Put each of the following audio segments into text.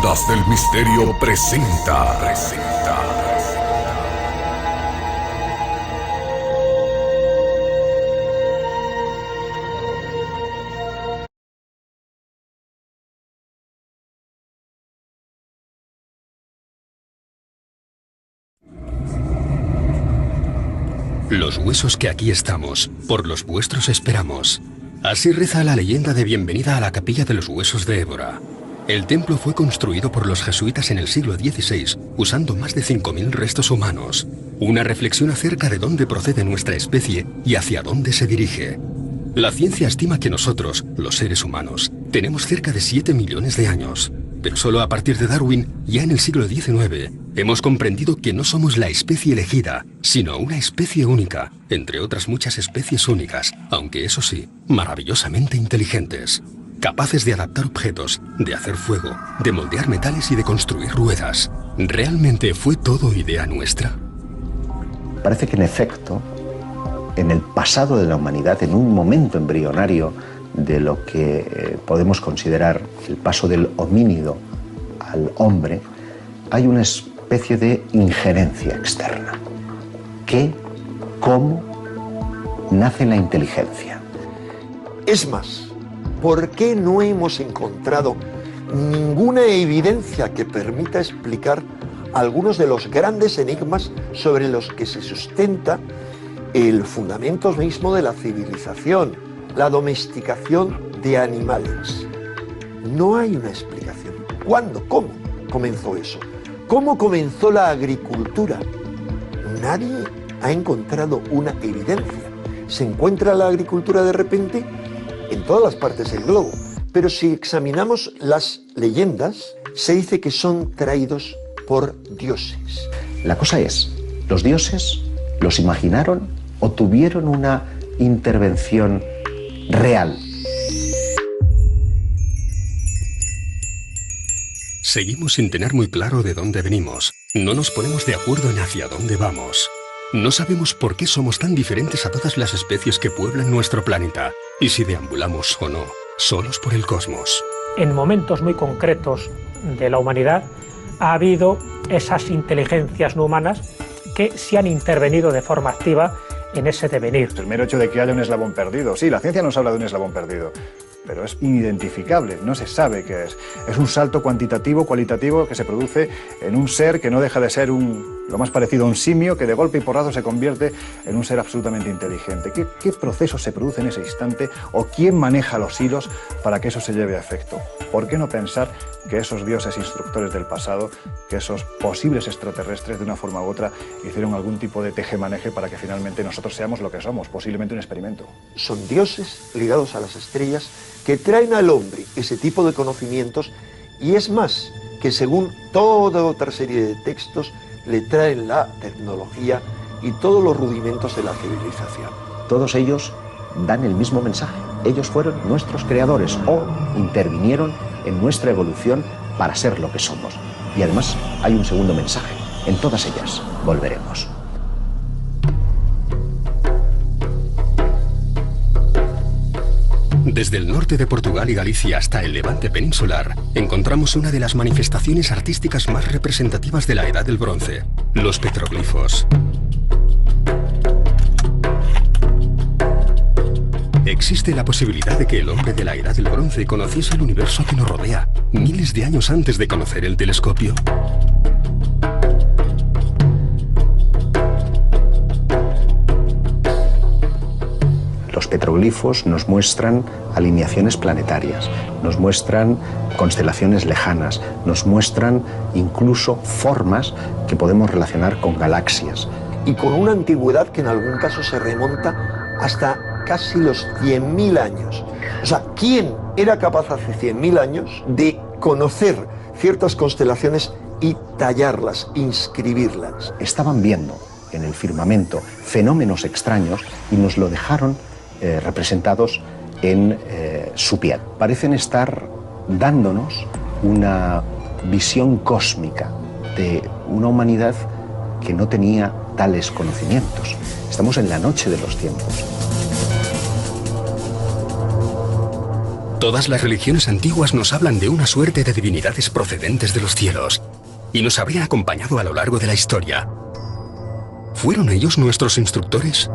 Ondas del Misterio presenta. Los huesos que aquí estamos, por los vuestros esperamos. Así reza la leyenda de bienvenida a la Capilla de los Huesos de Évora. El templo fue construido por los jesuitas en el siglo XVI, usando más de 5.000 restos humanos. Una reflexión acerca de dónde procede nuestra especie y hacia dónde se dirige. La ciencia estima que nosotros, los seres humanos, tenemos cerca de 7 millones de años. Pero solo a partir de Darwin, ya en el siglo XIX, hemos comprendido que no somos la especie elegida, sino una especie única, entre otras muchas especies únicas, aunque eso sí, maravillosamente inteligentes. Capaces de adaptar objetos, de hacer fuego, de moldear metales y de construir ruedas. ¿Realmente fue todo idea nuestra? Parece que en efecto, en el pasado de la humanidad, en un momento embrionario de lo que podemos considerar el paso del homínido al hombre, hay una especie de injerencia externa. ¿Cómo nace la inteligencia? Es más, ¿por qué no hemos encontrado ninguna evidencia que permita explicar algunos de los grandes enigmas sobre los que se sustenta el fundamento mismo de la civilización, la domesticación de animales? No hay una explicación. ¿Cuándo? ¿Cómo comenzó eso? ¿Cómo comenzó la agricultura? Nadie ha encontrado una evidencia. ¿Se encuentra la agricultura de repente? En todas las partes del globo. Pero si examinamos las leyendas, se dice que son traídos por dioses. La cosa es, ¿los dioses los imaginaron o tuvieron una intervención real? Seguimos sin tener muy claro de dónde venimos. No nos ponemos de acuerdo en hacia dónde vamos. No sabemos por qué somos tan diferentes a todas las especies que pueblan nuestro planeta, y si deambulamos o no, solos por el cosmos. En momentos muy concretos de la humanidad ha habido esas inteligencias no humanas que sí han intervenido de forma activa en ese devenir. El mero hecho de que haya un eslabón perdido. Sí, la ciencia nos habla de un eslabón perdido, pero es inidentificable, no se sabe qué es. Es un salto cuantitativo, cualitativo, que se produce en un ser que no deja de ser lo más parecido a un simio, que de golpe y porrazo se convierte en un ser absolutamente inteligente. ¿Qué proceso se produce en ese instante o quién maneja los hilos para que eso se lleve a efecto? ¿Por qué no pensar que esos dioses instructores del pasado, que esos posibles extraterrestres de una forma u otra hicieron algún tipo de tejemaneje para que finalmente nosotros seamos lo que somos, posiblemente un experimento? Son dioses ligados a las estrellas que traen al hombre ese tipo de conocimientos, y es más, que según toda otra serie de textos le traen la tecnología y todos los rudimentos de la civilización. Todos ellos dan el mismo mensaje. Ellos fueron nuestros creadores o intervinieron en nuestra evolución para ser lo que somos. Y además hay un segundo mensaje. En todas ellas volveremos. Desde el norte de Portugal y Galicia hasta el Levante peninsular, encontramos una de las manifestaciones artísticas más representativas de la Edad del Bronce, los petroglifos. Existe la posibilidad de que el hombre de la Edad del Bronce conociese el universo que nos rodea, miles de años antes de conocer el telescopio. Los petroglifos nos muestran alineaciones planetarias, nos muestran constelaciones lejanas, nos muestran incluso formas que podemos relacionar con galaxias. Y con una antigüedad que en algún caso se remonta hasta casi los 100.000 años. O sea, ¿quién era capaz hace 100.000 años de conocer ciertas constelaciones y tallarlas, inscribirlas? Estaban viendo en el firmamento fenómenos extraños y nos lo dejaron representados en su piel. Parecen estar dándonos una visión cósmica de una humanidad que no tenía tales conocimientos. Estamos en la noche de los tiempos. Todas las religiones antiguas nos hablan de una suerte de divinidades procedentes de los cielos y nos habrían acompañado a lo largo de la historia. ¿Fueron ellos nuestros instructores?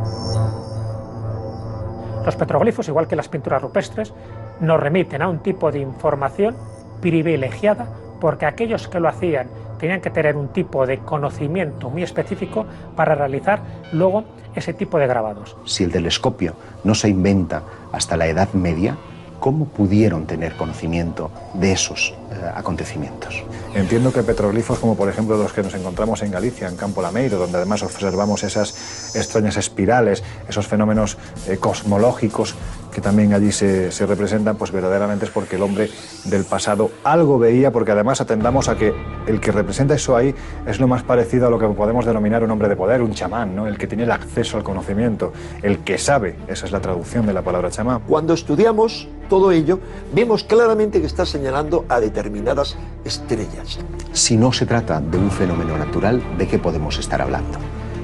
Los petroglifos, igual que las pinturas rupestres, nos remiten a un tipo de información privilegiada porque aquellos que lo hacían tenían que tener un tipo de conocimiento muy específico para realizar luego ese tipo de grabados. Si el telescopio no se inventa hasta la Edad Media, ¿cómo pudieron tener conocimiento de esos acontecimientos? Entiendo que petroglifos como por ejemplo los que nos encontramos en Galicia, en Campo Lameiro, donde además observamos esas extrañas espirales, esos fenómenos cosmológicos que también allí se representan, pues verdaderamente es porque el hombre del pasado algo veía, porque además atendamos a que el que representa eso ahí es lo más parecido a lo que podemos denominar un hombre de poder, un chamán, ¿no? El que tiene el acceso al conocimiento, el que sabe, esa es la traducción de la palabra chamán. Cuando estudiamos todo ello, vemos claramente que está señalando a determinadas estrellas. Si no se trata de un fenómeno natural, ¿de qué podemos estar hablando?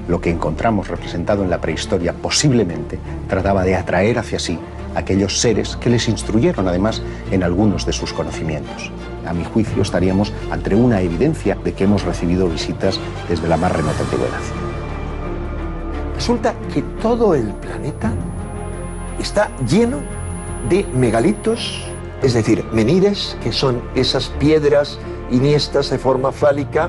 Lo que encontramos representado en la prehistoria posiblemente trataba de atraer hacia sí aquellos seres que les instruyeron además en algunos de sus conocimientos. A mi juicio estaríamos ante una evidencia de que hemos recibido visitas desde la más remota antigüedad. Resulta que todo el planeta está lleno de megalitos, es decir, menires, que son esas piedras iniestas de forma fálica,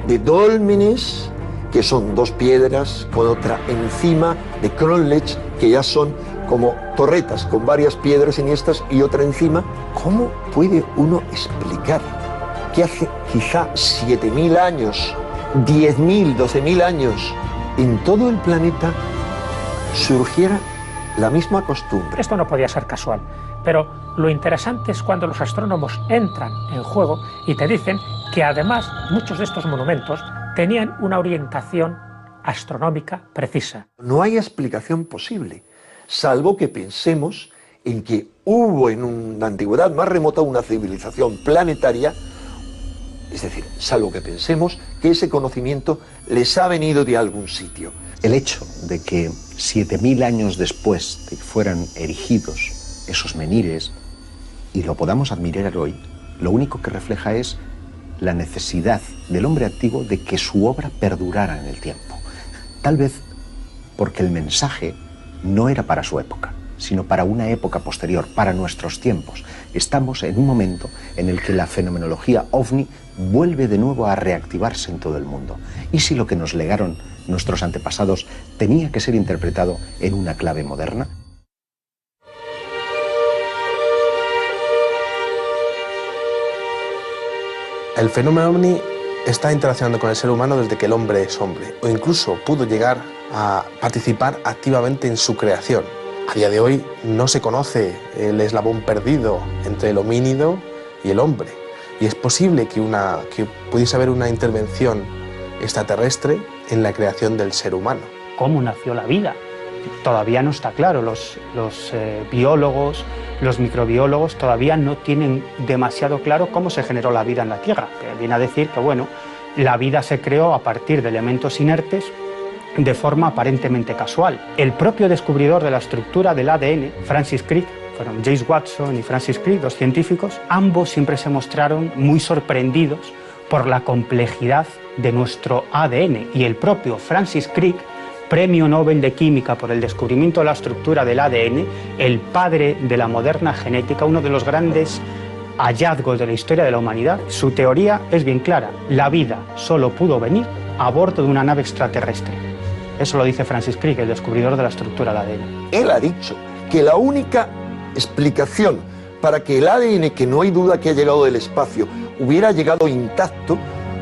de dólmenes, que son dos piedras con otra encima, de cronlech, que ya son como torretas con varias piedras iniestas y otra encima. ¿Cómo puede uno explicar que hace quizá 7.000 años, 10.000, 12.000 años, en todo el planeta surgiera la misma costumbre? Esto no podía ser casual, pero lo interesante es cuando los astrónomos entran en juego y te dicen que además muchos de estos monumentos tenían una orientación astronómica precisa. No hay explicación posible, salvo que pensemos en que hubo en una antigüedad más remota una civilización planetaria, es decir, salvo que pensemos que ese conocimiento les ha venido de algún sitio. El hecho de que 7.000 años después de que fueran erigidos esos menires y lo podamos admirar hoy, lo único que refleja es la necesidad del hombre antiguo de que su obra perdurara en el tiempo. Tal vez porque el mensaje no era para su época, sino para una época posterior, para nuestros tiempos. Estamos en un momento en el que la fenomenología ovni vuelve de nuevo a reactivarse en todo el mundo. ¿Y si lo que nos legaron nuestros antepasados tenía que ser interpretado en una clave moderna? El fenómeno ovni está interaccionando con el ser humano desde que el hombre es hombre, o incluso pudo llegar a participar activamente en su creación. A día de hoy no se conoce el eslabón perdido entre el homínido y el hombre, y es posible que pudiese haber una intervención extraterrestre en la creación del ser humano. ¿Cómo nació la vida? Todavía no está claro. Los biólogos, los microbiólogos todavía no tienen demasiado claro cómo se generó la vida en la Tierra. Que viene a decir que, bueno, la vida se creó a partir de elementos inertes de forma aparentemente casual. El propio descubridor de la estructura del ADN, Francis Crick, fueron James Watson y Francis Crick, dos científicos, ambos siempre se mostraron muy sorprendidos por la complejidad de nuestro ADN, y el propio Francis Crick, Premio Nobel de Química por el descubrimiento de la estructura del ADN, el padre de la moderna genética, uno de los grandes hallazgos de la historia de la humanidad. Su teoría es bien clara: la vida solo pudo venir a bordo de una nave extraterrestre. Eso lo dice Francis Crick, el descubridor de la estructura del ADN. Él ha dicho que la única explicación para que el ADN, que no hay duda que ha llegado del espacio, hubiera llegado intacto,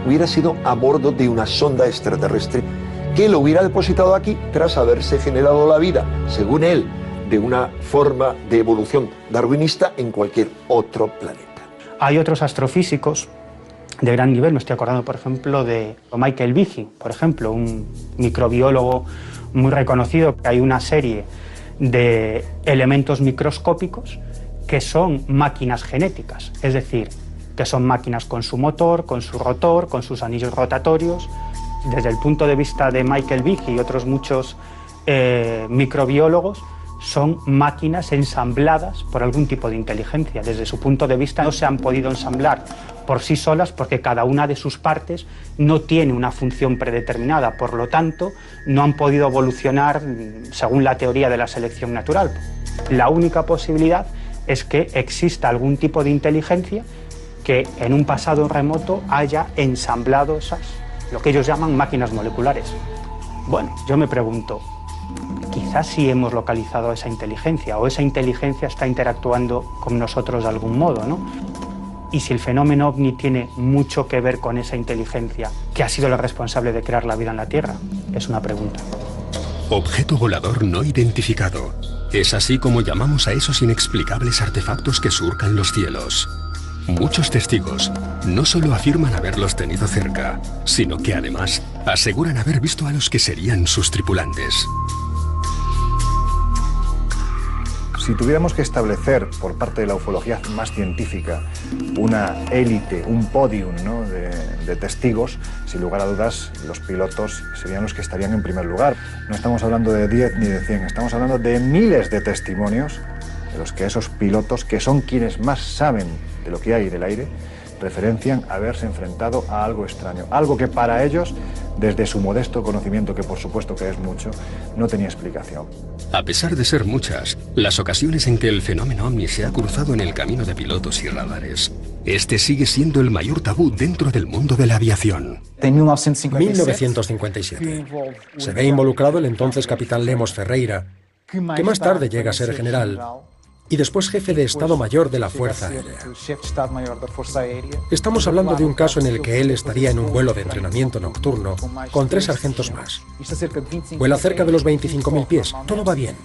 hubiera sido a bordo de una sonda extraterrestre que lo hubiera depositado aquí tras haberse generado la vida, según él, de una forma de evolución darwinista en cualquier otro planeta. Hay otros astrofísicos de gran nivel, me estoy acordando por ejemplo de Michael Behe, por ejemplo, un microbiólogo muy reconocido. Hay una serie de elementos microscópicos que son máquinas genéticas, es decir, que son máquinas con su motor, con su rotor, con sus anillos rotatorios. Desde el punto de vista de Michael Behe y otros muchos microbiólogos, son máquinas ensambladas por algún tipo de inteligencia. Desde su punto de vista no se han podido ensamblar por sí solas porque cada una de sus partes no tiene una función predeterminada, por lo tanto no han podido evolucionar según la teoría de la selección natural. La única posibilidad es que exista algún tipo de inteligencia que en un pasado remoto haya ensamblado esas, lo que ellos llaman máquinas moleculares. Bueno, yo me pregunto, quizás sí hemos localizado esa inteligencia o esa inteligencia está interactuando con nosotros de algún modo, ¿no? Y si el fenómeno ovni tiene mucho que ver con esa inteligencia que ha sido la responsable de crear la vida en la Tierra, es una pregunta. Objeto volador no identificado. Es así como llamamos a esos inexplicables artefactos que surcan los cielos. Muchos testigos no solo afirman haberlos tenido cerca, sino que además aseguran haber visto a los que serían sus tripulantes. Si tuviéramos que establecer por parte de la ufología más científica una élite, un podium, ¿no?, de testigos, sin lugar a dudas los pilotos serían los que estarían en primer lugar. No estamos hablando de 10 ni de 100, estamos hablando de miles de testimonios de los que esos pilotos, que son quienes más saben de lo que hay en el aire, referencian haberse enfrentado a algo extraño, algo que para ellos, desde su modesto conocimiento, que por supuesto que es mucho, no tenía explicación. A pesar de ser muchas, las ocasiones en que el fenómeno ovni se ha cruzado en el camino de pilotos y radares, este sigue siendo el mayor tabú dentro del mundo de la aviación. 1957. Se ve involucrado el entonces capitán Lemos Ferreira, que más tarde llega a ser general y después jefe de Estado Mayor de la Fuerza Aérea. Estamos hablando de un caso en el que él estaría en un vuelo de entrenamiento nocturno con 3 sargentos más. Vuela cerca de los 25.000 pies, todo va bien.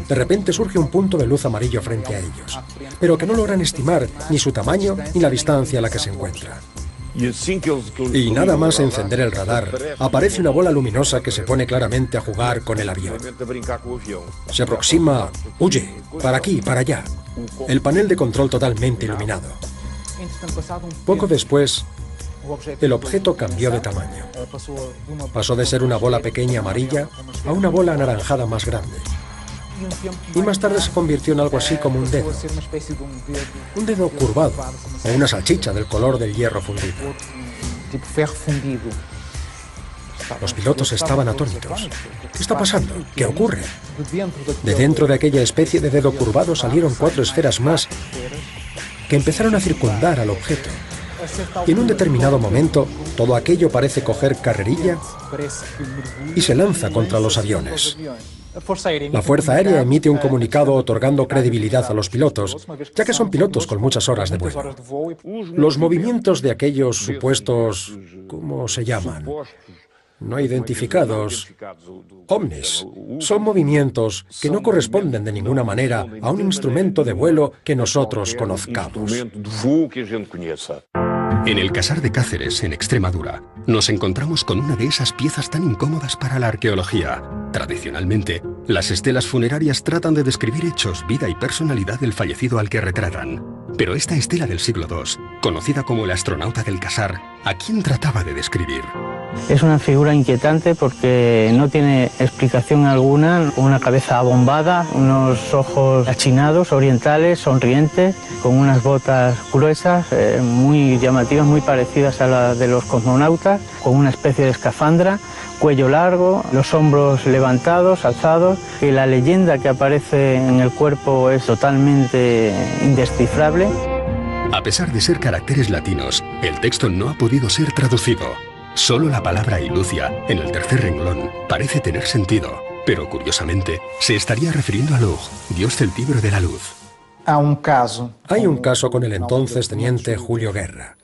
De repente surge un punto de luz amarillo frente a ellos, pero que no logran estimar ni su tamaño ni la distancia a la que se encuentra. Y nada más encender el radar, aparece una bola luminosa que se pone claramente a jugar con el avión. Se aproxima, huye, para aquí, para allá. El panel de control totalmente iluminado. Poco después, el objeto cambió de tamaño. Pasó de ser una bola pequeña amarilla a una bola anaranjada más grande. Y más tarde se convirtió en algo así como un dedo. Un dedo curvado, o una salchicha del color del hierro fundido. Los pilotos estaban atónitos. ¿Qué está pasando? ¿Qué ocurre? De dentro de aquella especie de dedo curvado salieron 4 esferas más que empezaron a circundar al objeto. Y en un determinado momento, todo aquello parece coger carrerilla y se lanza contra los aviones. La Fuerza Aérea emite un comunicado otorgando credibilidad a los pilotos, ya que son pilotos con muchas horas de vuelo. Los movimientos de aquellos supuestos, ¿cómo se llaman?, no identificados, ovnis, son movimientos que no corresponden de ninguna manera a un instrumento de vuelo que nosotros conozcamos. En el Casar de Cáceres, en Extremadura, nos encontramos con una de esas piezas tan incómodas para la arqueología. Tradicionalmente, las estelas funerarias tratan de describir hechos, vida y personalidad del fallecido al que retratan. Pero esta estela del siglo II, conocida como el astronauta del Casar, ¿a quién trataba de describir? Es una figura inquietante porque no tiene explicación alguna, una cabeza abombada, unos ojos achinados, orientales, sonrientes, con unas botas gruesas, muy llamativas, muy parecidas a las de los cosmonautas, con una especie de escafandra, cuello largo, los hombros levantados, alzados, y la leyenda que aparece en el cuerpo es totalmente indescifrable. A pesar de ser caracteres latinos, el texto no ha podido ser traducido. Solo la palabra Ilucia, en el tercer renglón, parece tener sentido, pero curiosamente se estaría refiriendo a Lug, dios celtíbero de la luz. Hay un caso con el entonces teniente Julio Guerra.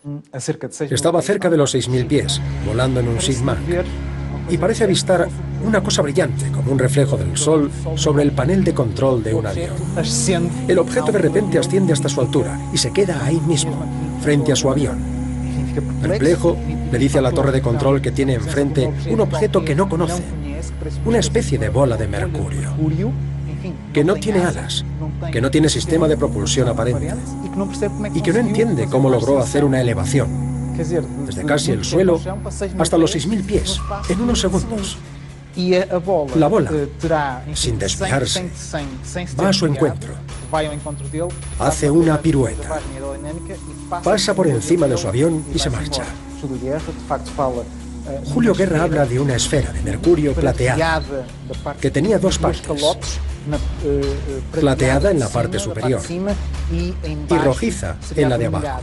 Estaba cerca de los 6.000 pies, volando en un Sigma, y parece avistar una cosa brillante, como un reflejo del sol, sobre el panel de control de un avión. El objeto de repente asciende hasta su altura y se queda ahí mismo, frente a su avión. Perplejo, le dice a la torre de control que tiene enfrente un objeto que no conoce, una especie de bola de mercurio, que no tiene alas, que no tiene sistema de propulsión aparente y que no entiende cómo logró hacer una elevación, desde casi el suelo hasta los 6.000 pies, en unos segundos. La bola, sin desviarse, va a su encuentro. Hace una pirueta. Pasa por encima de su avión y se marcha. Julio Guerra habla de una esfera de mercurio plateada, que tenía dos partes. Plateada en la parte superior y rojiza en la de abajo,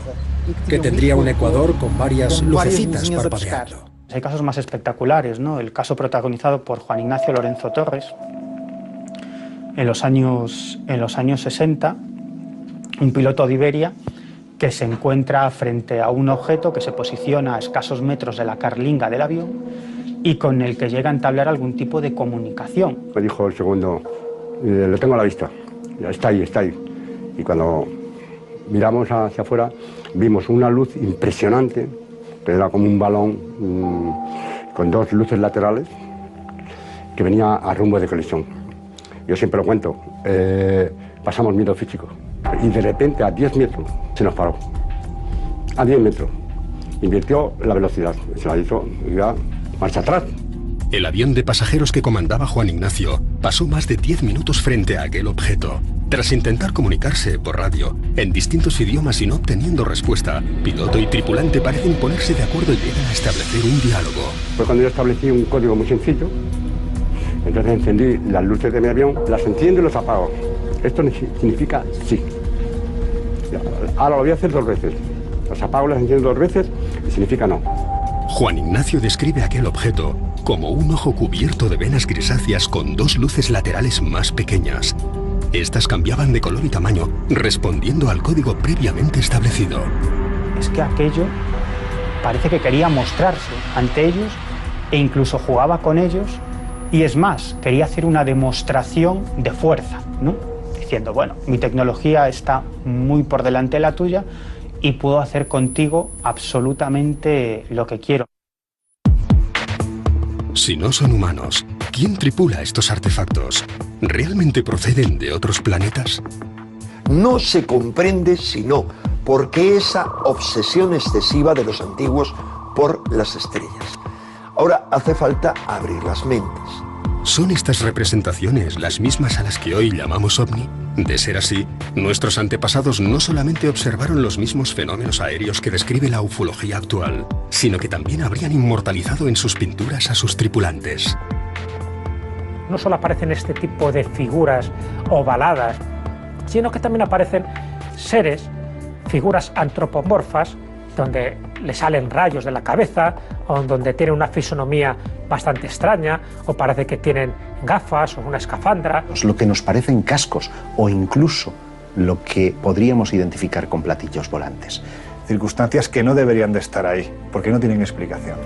que tendría un ecuador con varias lucecitas parpadeando. Hay casos más espectaculares, ¿no? El caso protagonizado por Juan Ignacio Lorenzo Torres en los años 60, un piloto de Iberia que se encuentra frente a un objeto que se posiciona a escasos metros de la carlinga del avión y con el que llega a entablar algún tipo de comunicación. Me dijo el segundo, lo tengo a la vista, está ahí, está ahí. Y cuando miramos hacia afuera vimos una luz impresionante, que era como un balón con dos luces laterales que venía a rumbo de colisión. Yo siempre lo cuento, pasamos miedo físico y de repente a 10 metros se nos paró, a 10 metros, invirtió la velocidad, se la hizo ya marcha atrás. El avión de pasajeros que comandaba Juan Ignacio pasó más de 10 minutos frente a aquel objeto. Tras intentar comunicarse por radio en distintos idiomas y no obteniendo respuesta, piloto y tripulante parecen ponerse de acuerdo y llegan a establecer un diálogo. Fue cuando yo establecí un código muy sencillo. Entonces encendí las luces de mi avión, las enciendo y las apago. Esto significa sí. Ahora lo voy a hacer 2 veces. Las apago, las enciendo 2 veces y significa no. Juan Ignacio describe aquel objeto como un ojo cubierto de venas grisáceas con 2 luces laterales más pequeñas. Estas cambiaban de color y tamaño, respondiendo al código previamente establecido. Es que aquello parece que quería mostrarse ante ellos e incluso jugaba con ellos y es más, quería hacer una demostración de fuerza, ¿no? Diciendo, bueno, mi tecnología está muy por delante de la tuya y puedo hacer contigo absolutamente lo que quiero. Si no son humanos, ¿quién tripula estos artefactos? ¿Realmente proceden de otros planetas? No se comprende sino por qué esa obsesión excesiva de los antiguos por las estrellas. Ahora hace falta abrir las mentes. ¿Son estas representaciones las mismas a las que hoy llamamos ovni? De ser así, nuestros antepasados no solamente observaron los mismos fenómenos aéreos que describe la ufología actual, sino que también habrían inmortalizado en sus pinturas a sus tripulantes. No solo aparecen este tipo de figuras ovaladas, sino que también aparecen seres, figuras antropomorfas, donde le salen rayos de la cabeza, o donde tienen una fisonomía bastante extraña, o parece que tienen gafas o una escafandra. Lo que nos parecen cascos, o incluso lo que podríamos identificar con platillos volantes. Circunstancias que no deberían de estar ahí, porque no tienen explicación.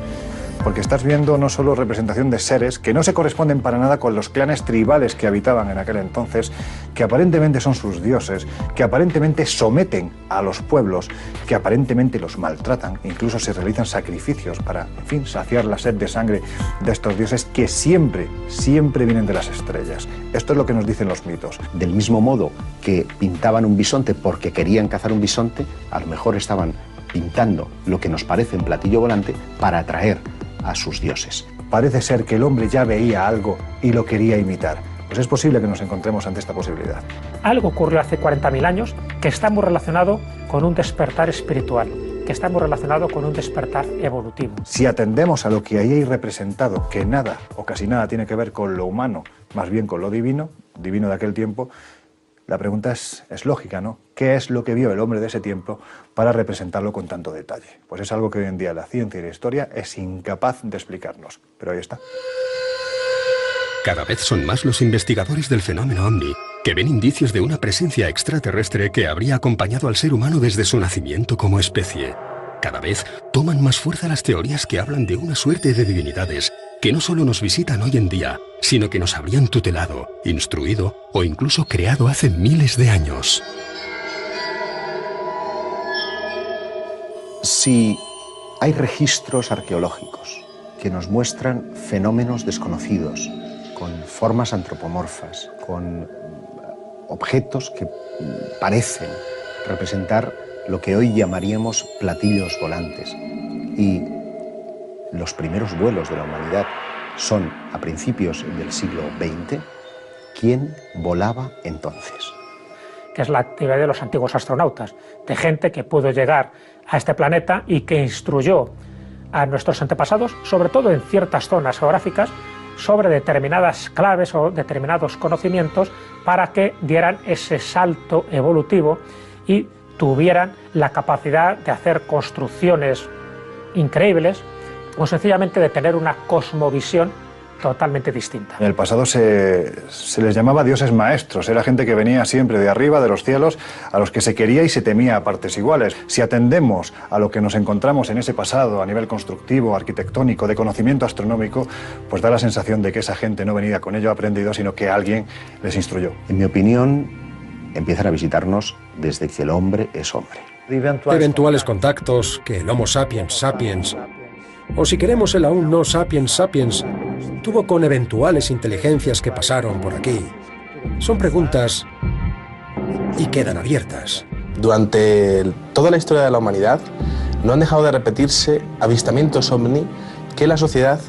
Porque estás viendo no solo representación de seres que no se corresponden para nada con los clanes tribales que habitaban en aquel entonces, que aparentemente son sus dioses, que aparentemente someten a los pueblos, que aparentemente los maltratan, incluso se realizan sacrificios para, en fin, saciar la sed de sangre de estos dioses que siempre vienen de las estrellas. Esto es lo que nos dicen los mitos. Del mismo modo que pintaban un bisonte porque querían cazar un bisonte, a lo mejor estaban pintando lo que nos parece un platillo volante para atraer a sus dioses. Parece ser que el hombre ya veía algo y lo quería imitar. Pues es posible que nos encontremos ante esta posibilidad. Algo ocurrió hace 40.000 años que está muy relacionado con un despertar espiritual, que está muy relacionado con un despertar evolutivo. Si atendemos a lo que ahí hay representado, que nada o casi nada tiene que ver con lo humano, más bien con lo divino de aquel tiempo, la pregunta es lógica, ¿no? ¿Qué es lo que vio el hombre de ese tiempo para representarlo con tanto detalle? Pues es algo que hoy en día la ciencia y la historia es incapaz de explicarnos. Pero ahí está. Cada vez son más los investigadores del fenómeno ovni que ven indicios de una presencia extraterrestre que habría acompañado al ser humano desde su nacimiento como especie. Cada vez toman más fuerza las teorías que hablan de una suerte de divinidades que no solo nos visitan hoy en día, sino que nos habrían tutelado, instruido o incluso creado hace miles de años. Si hay registros arqueológicos que nos muestran fenómenos desconocidos, con formas antropomorfas, con objetos que parecen representar lo que hoy llamaríamos platillos volantes, y los primeros vuelos de la humanidad son a principios del siglo XX, ¿quién volaba entonces? Que es la actividad de los antiguos astronautas, de gente que pudo llegar a este planeta y que instruyó a nuestros antepasados, sobre todo en ciertas zonas geográficas, sobre determinadas claves o determinados conocimientos para que dieran ese salto evolutivo y tuvieran la capacidad de hacer construcciones increíbles o sencillamente de tener una cosmovisión totalmente distinta. En el pasado se les llamaba dioses maestros, era gente que venía siempre de arriba, de los cielos, a los que se quería y se temía a partes iguales. Si atendemos a lo que nos encontramos en ese pasado a nivel constructivo, arquitectónico, de conocimiento astronómico, pues da la sensación de que esa gente no venía con ello aprendido, sino que alguien les instruyó. En mi opinión, empiezan a visitarnos desde que el hombre es hombre. Eventuales contactos, que el Homo sapiens sapiens, o si queremos el aún no sapiens sapiens, tuvo con eventuales inteligencias que pasaron por aquí. Son preguntas y quedan abiertas. Durante toda la historia de la humanidad no han dejado de repetirse avistamientos ovni que la sociedad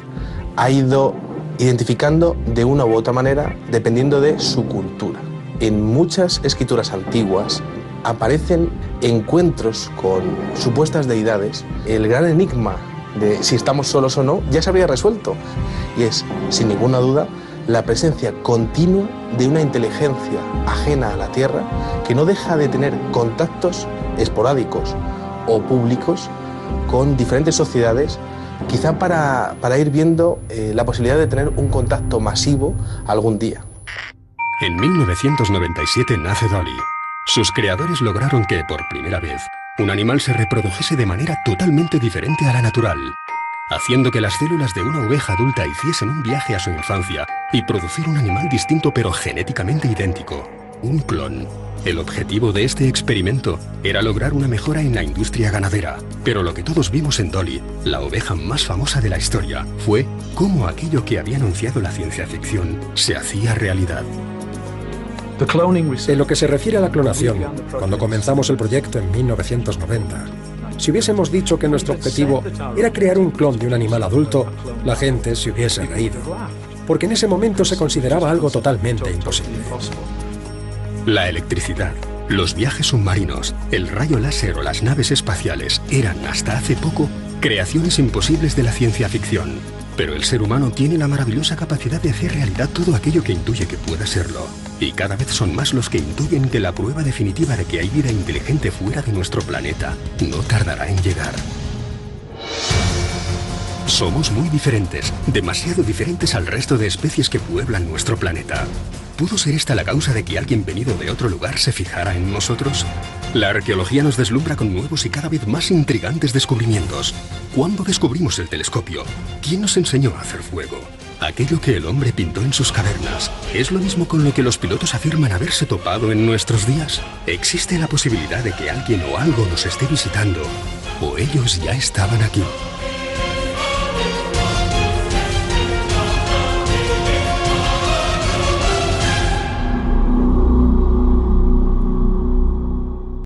ha ido identificando de una u otra manera dependiendo de su cultura. En muchas escrituras antiguas aparecen encuentros con supuestas deidades. El gran enigma de si estamos solos o no ya se habría resuelto, y es, sin ninguna duda, la presencia continua de una inteligencia ajena a la Tierra que no deja de tener contactos esporádicos o públicos con diferentes sociedades, quizá para ir viendo la posibilidad de tener un contacto masivo algún día. En 1997 nace Dolly. Sus creadores lograron que, por primera vez, un animal se reprodujese de manera totalmente diferente a la natural, haciendo que las células de una oveja adulta hiciesen un viaje a su infancia y producir un animal distinto pero genéticamente idéntico, un clon. El objetivo de este experimento era lograr una mejora en la industria ganadera, pero lo que todos vimos en Dolly, la oveja más famosa de la historia, fue cómo aquello que había anunciado la ciencia ficción se hacía realidad. En lo que se refiere a la clonación, cuando comenzamos el proyecto en 1990, si hubiésemos dicho que nuestro objetivo era crear un clon de un animal adulto, la gente se hubiese reído, porque en ese momento se consideraba algo totalmente imposible. La electricidad, los viajes submarinos, el rayo láser o las naves espaciales eran, hasta hace poco, creaciones imposibles de la ciencia ficción. Pero el ser humano tiene la maravillosa capacidad de hacer realidad todo aquello que intuye que pueda serlo. Y cada vez son más los que intuyen que la prueba definitiva de que hay vida inteligente fuera de nuestro planeta no tardará en llegar. Somos muy diferentes, demasiado diferentes al resto de especies que pueblan nuestro planeta. ¿Pudo ser esta la causa de que alguien venido de otro lugar se fijara en nosotros? La arqueología nos deslumbra con nuevos y cada vez más intrigantes descubrimientos. ¿Cuándo descubrimos el telescopio? ¿Quién nos enseñó a hacer fuego? Aquello que el hombre pintó en sus cavernas, ¿es lo mismo con lo que los pilotos afirman haberse topado en nuestros días? ¿Existe la posibilidad de que alguien o algo nos esté visitando? ¿O ellos ya estaban aquí?